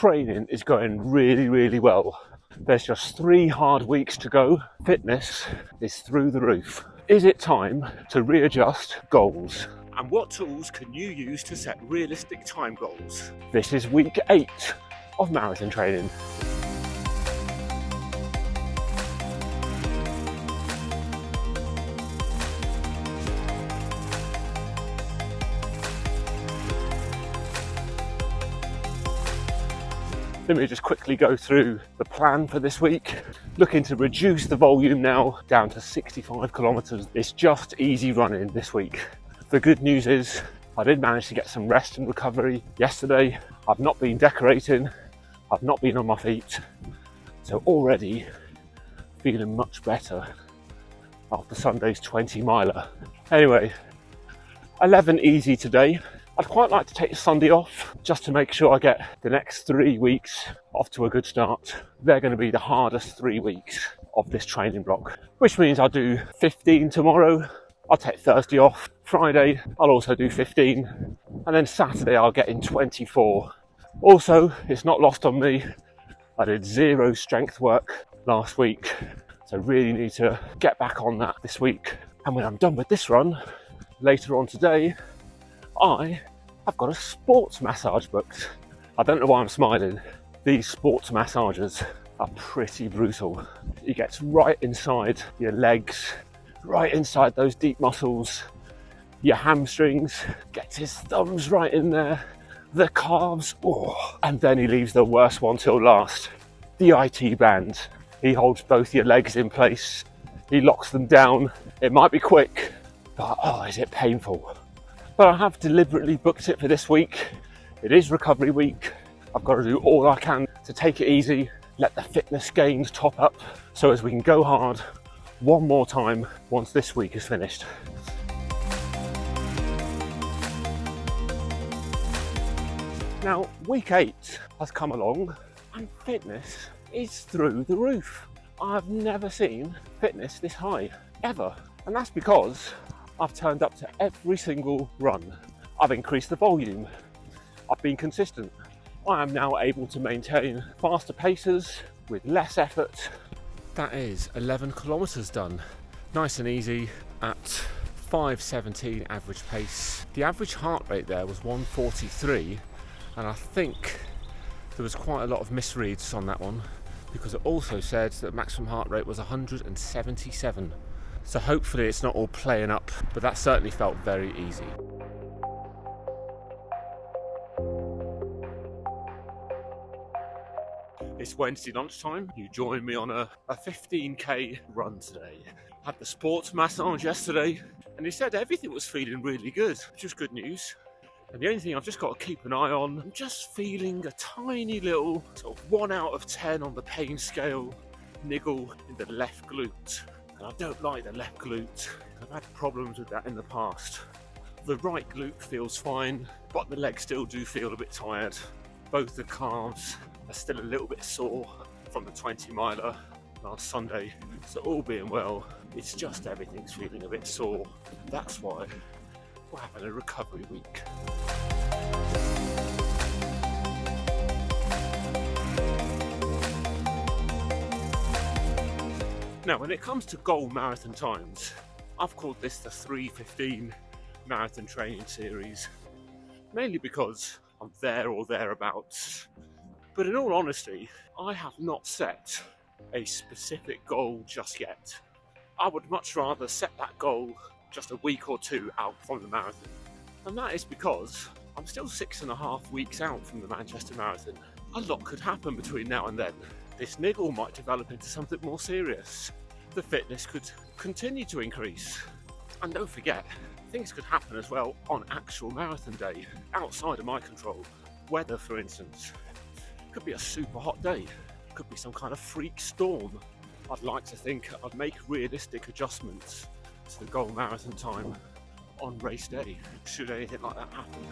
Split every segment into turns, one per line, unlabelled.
training is going really, really well. There's just 3 hard weeks to go. Fitness is through the roof. Is it time to readjust goals? And what tools can you use to set realistic time goals? This is week 8 of marathon training. Let me just quickly go through the plan for this week. Looking to reduce the volume now down to 65 kilometres. It's just easy running this week. The good news is I did manage to get some rest and recovery yesterday. I've not been decorating. I've not been on my feet. So already feeling much better after Sunday's 20 miler. Anyway, 11 easy today. I'd quite like to take Sunday off just to make sure I get the next 3 weeks off to a good start. They're going to be the hardest 3 weeks of this training block, which means I'll do 15 tomorrow. I'll take Thursday off. Friday, I'll also do 15. And then Saturday, I'll get in 24. Also, it's not lost on me, I did 0 strength work last week. So really need to get back on that this week. And when I'm done with this run, later on today, I have got a sports massage booked. I don't know why I'm smiling. These sports massages are pretty brutal. He gets right inside your legs, right inside those deep muscles, your hamstrings, gets his thumbs right in there, the calves, and then he leaves the worst one till last. The IT band. He holds both your legs in place, he locks them down. It might be quick, but is it painful. But I have deliberately booked it for this week. It is recovery week. I've got to do all I can to take it easy, let the fitness gains top up, so as we can go hard one more time once this week is finished. Now, week 8 has come along and fitness is through the roof. I've never seen fitness this high, ever. And that's because I've turned up to every single run. I've increased the volume. I've been consistent. I am now able to maintain faster paces with less effort. That is 11 kilometres done. Nice and easy at 5:17 average pace. The average heart rate there was 143, and I think there was quite a lot of misreads on that one because it also said that maximum heart rate was 177. So hopefully it's not all playing up, but that certainly felt very easy. It's Wednesday lunchtime. You join me on a 15k run today. Had the sports massage yesterday, and he said everything was feeling really good, which is good news. And the only thing I've just got to keep an eye on, I'm just feeling a tiny little sort of 1 out of 10 on the pain scale niggle in the left glute. I don't like the left glute. I've had problems with that in the past. The right glute feels fine, but the legs still do feel a bit tired. Both the calves are still a little bit sore from the 20 miler last Sunday. So all being well, it's just everything's feeling a bit sore. That's why we're having a recovery week. Now, when it comes to goal marathon times, I've called this the 3:15 marathon training series, mainly because I'm there or thereabouts. But in all honesty, I have not set a specific goal just yet. I would much rather set that goal just a week or 2 out from the marathon. And that is because I'm still 6.5 weeks out from the Manchester Marathon. A lot could happen between now and then. This niggle might develop into something more serious. The fitness could continue to increase. And don't forget, things could happen as well on actual marathon day, outside of my control. Weather, for instance. Could be a super hot day. Could be some kind of freak storm. I'd like to think I'd make realistic adjustments to the goal marathon time on race day, should anything like that happen.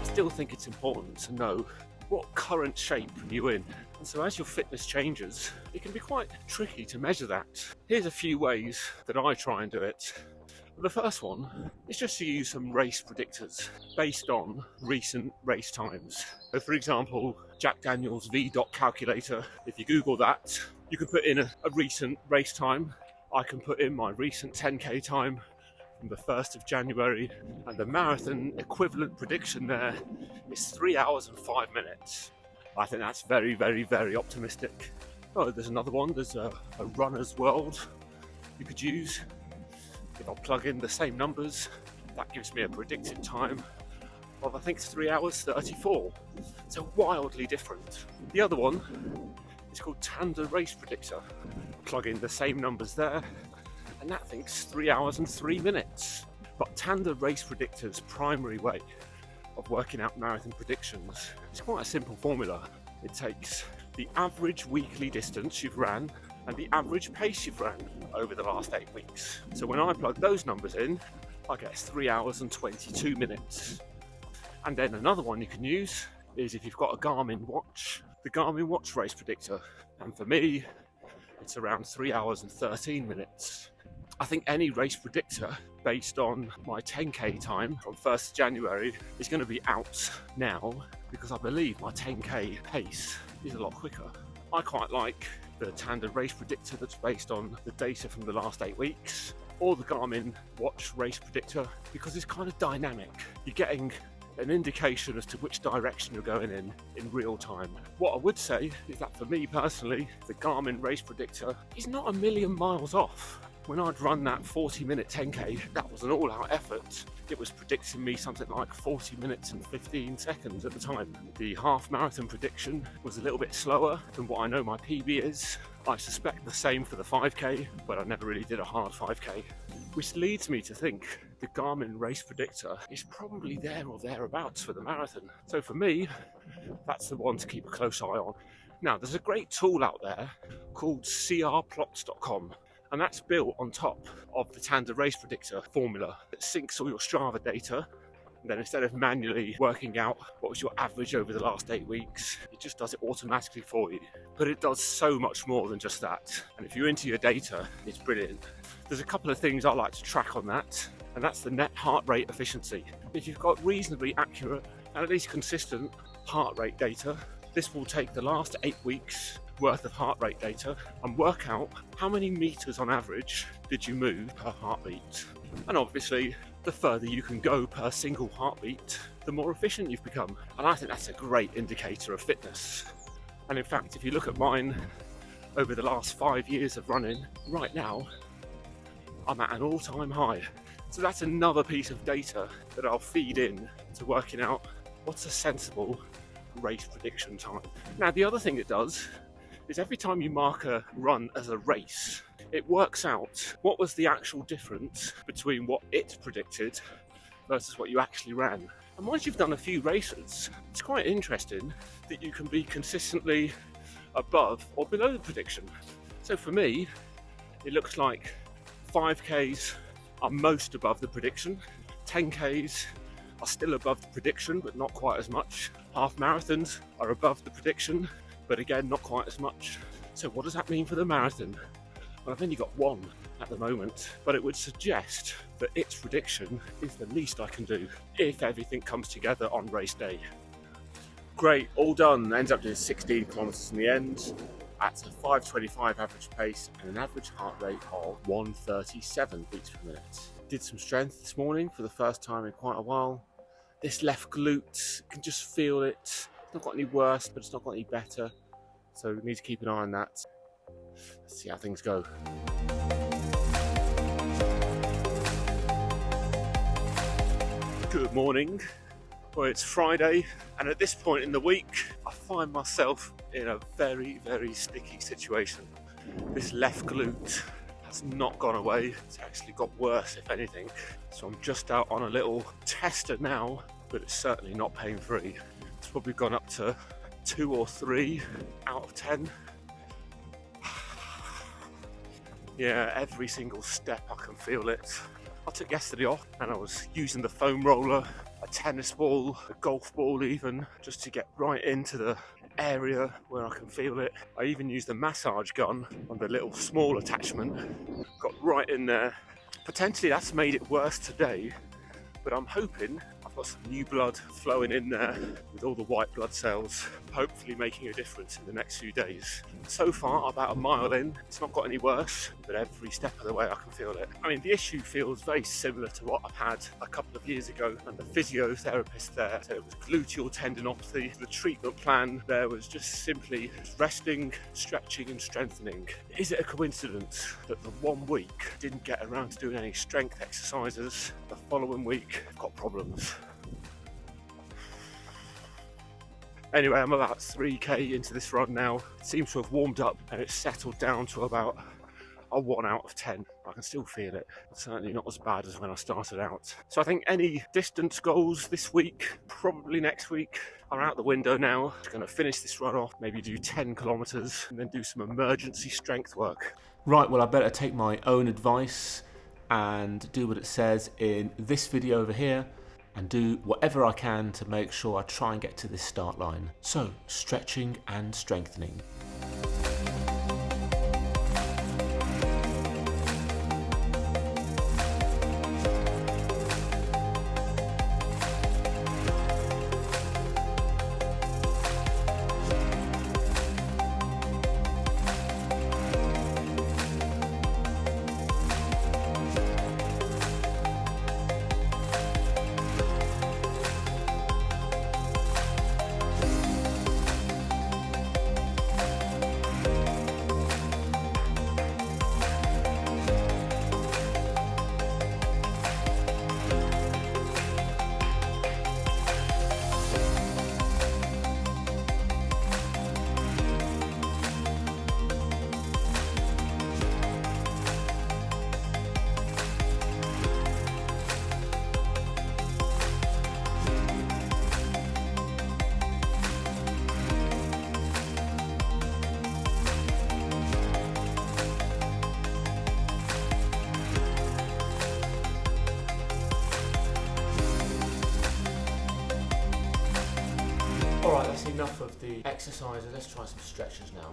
I still think it's important to know what current shape you're in. And so as your fitness changes, it can be quite tricky to measure that. Here's a few ways that I try and do it. The first one is just to use some race predictors based on recent race times. So for example, Jack Daniel's VDOT calculator, if you Google that, you can put in a recent race time. I can put in my recent 10k time from the 1st of January, and the marathon equivalent prediction there is 3 hours and 5 minutes. I think that's very, very, very optimistic. Oh, there's another one. There's a runner's world you could use. If I plug in the same numbers, that gives me a predicted time of, I think, 3 hours 34. So wildly different. The other one is called Tanda Race Predictor. Plug in the same numbers there, and that thinks 3 hours and 3 minutes. But Tanda Race Predictor's primary way of working out marathon predictions is quite a simple formula. It takes the average weekly distance you've ran and the average pace you've ran over the last 8 weeks. So when I plug those numbers in, I get 3 hours and 22 minutes. And then another one you can use is if you've got a Garmin watch, the Garmin watch race predictor. And for me, it's around 3 hours and 13 minutes. I think any race predictor based on my 10k time from 1st January is going to be out now, because I believe my 10k pace is a lot quicker. I quite like the Tanda Race Predictor that's based on the data from the last 8 weeks, or the Garmin Watch Race Predictor, because it's kind of dynamic. You're getting an indication as to which direction you're going in real time. What I would say is that for me personally, the Garmin Race Predictor is not a million miles off. When I'd run that 40-minute 10k, that was an all-out effort. It was predicting me something like 40 minutes and 15 seconds at the time. The half marathon prediction was a little bit slower than what I know my PB is. I suspect the same for the 5k, but I never really did a hard 5k. Which leads me to think the Garmin Race Predictor is probably there or thereabouts for the marathon. So for me, that's the one to keep a close eye on. Now, there's a great tool out there called crplots.com. And that's built on top of the Tanda Race Predictor formula that syncs all your Strava data. And then instead of manually working out what was your average over the last 8 weeks, it just does it automatically for you. But it does so much more than just that. And if you're into your data, it's brilliant. There's a couple of things I like to track on that, and that's the net heart rate efficiency. If you've got reasonably accurate and at least consistent heart rate data, this will take the last 8 weeks worth of heart rate data and work out how many meters on average did you move per heartbeat. And obviously, the further you can go per single heartbeat, the more efficient you've become. And I think that's a great indicator of fitness. And in fact, if you look at mine over the last 5 years of running, right now, I'm at an all-time high. So that's another piece of data that I'll feed in to working out what's a sensible race prediction time. Now, the other thing it does is every time you mark a run as a race, it works out what was the actual difference between what it predicted versus what you actually ran. And once you've done a few races, it's quite interesting that you can be consistently above or below the prediction. So for me, it looks like 5Ks are most above the prediction, 10Ks are still above the prediction but not quite as much, half marathons are above the prediction but again not quite as much. So what does that mean for the marathon? Well, I've only got one at the moment, but it would suggest that its prediction is the least I can do if everything comes together on race day. Great, all done. Ends up doing 16 kilometres in the end at a 5:25 average pace and an average heart rate of 137 beats per minute. Did some strength this morning for the first time in quite a while. This left glute, can just feel it. It's not got any worse, but it's not got any better. So we need to keep an eye on that. Let's see how things go. Good morning. Well, it's Friday, and at this point in the week, I find myself in a very, very sticky situation. This left glute has not gone away. It's actually got worse, if anything. So I'm just out on a little tester now, but it's certainly not pain-free. It's probably gone up to 2 or 3 out of 10. Yeah, every single step I can feel it. I took yesterday off and I was using the foam roller, a tennis ball, a golf ball even, just to get right into the area where I can feel it. I even used the massage gun on the little small attachment, got right in there Potentially that's made it worse today, but I'm hoping I've got some new blood flowing in there with all the white blood cells, hopefully making a difference in the next few days. So far, about a mile in, it's not got any worse, but every step of the way I can feel it. I mean, the issue feels very similar to what I've had a couple of years ago, and the physiotherapist there said it was gluteal tendinopathy. The treatment plan there was just simply resting, stretching and strengthening. Is it a coincidence that the 1 week didn't get around to doing any strength exercises? The following week, I've got problems. Anyway, I'm about 3k into this run now. It seems to have warmed up and it's settled down to about a 1 out of 10. I can still feel it. It's certainly not as bad as when I started out. So I think any distance goals this week, probably next week, are out the window now. I'm going to finish this run off, maybe do 10 kilometres and then do some emergency strength work.
Right, well I better take my own advice and do what it says in this video over here and do whatever I can to make sure I try and get to this start line. So, stretching and strengthening. Alright, that's enough of the exercises, let's try some stretches now.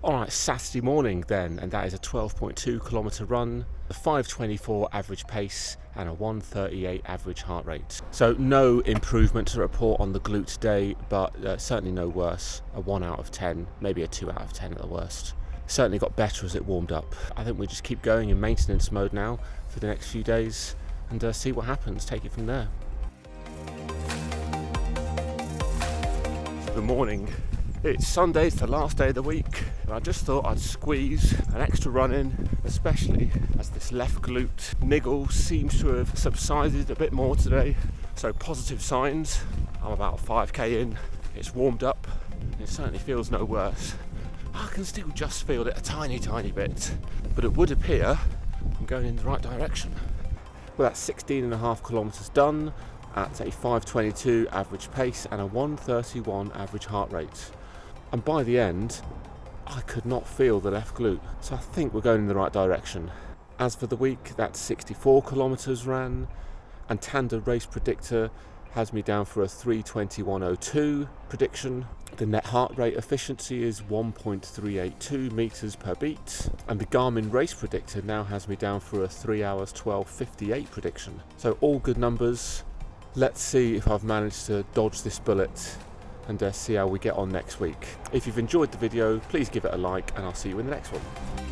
Alright, Saturday morning then, and that is a 12.2 kilometre run, a 5:24 average pace and a 1:38 average heart rate. So no improvement to report on the glute today, but certainly no worse. A 1 out of 10, maybe a 2 out of 10 at the worst. Certainly got better as it warmed up. I think we just keep going in maintenance mode now for the next few days and see what happens, take it from there. Good morning. It's Sunday, it's the last day of the week, and I just thought I'd squeeze an extra run in, especially as this left glute niggle seems to have subsided a bit more today. So positive signs. I'm about 5k in, it's warmed up, it certainly feels no worse. I can still just feel it a tiny bit, but it would appear I'm going in the right direction. Well, that's 16.5 kilometres done at a 5:22 average pace and a 1:31 average heart rate. And by the end, I could not feel the left glute, so I think we're going in the right direction. As for the week, that's 64 kilometres ran, and Tanda Race Predictor has me down for a 3:21.02 prediction. The net heart rate efficiency is 1.382 metres per beat, and the Garmin Race Predictor now has me down for a 3 hours 12:58 prediction. So all good numbers. Let's see if I've managed to dodge this bullet and see how we get on next week. If you've enjoyed the video, please give it a like and I'll see you in the next one.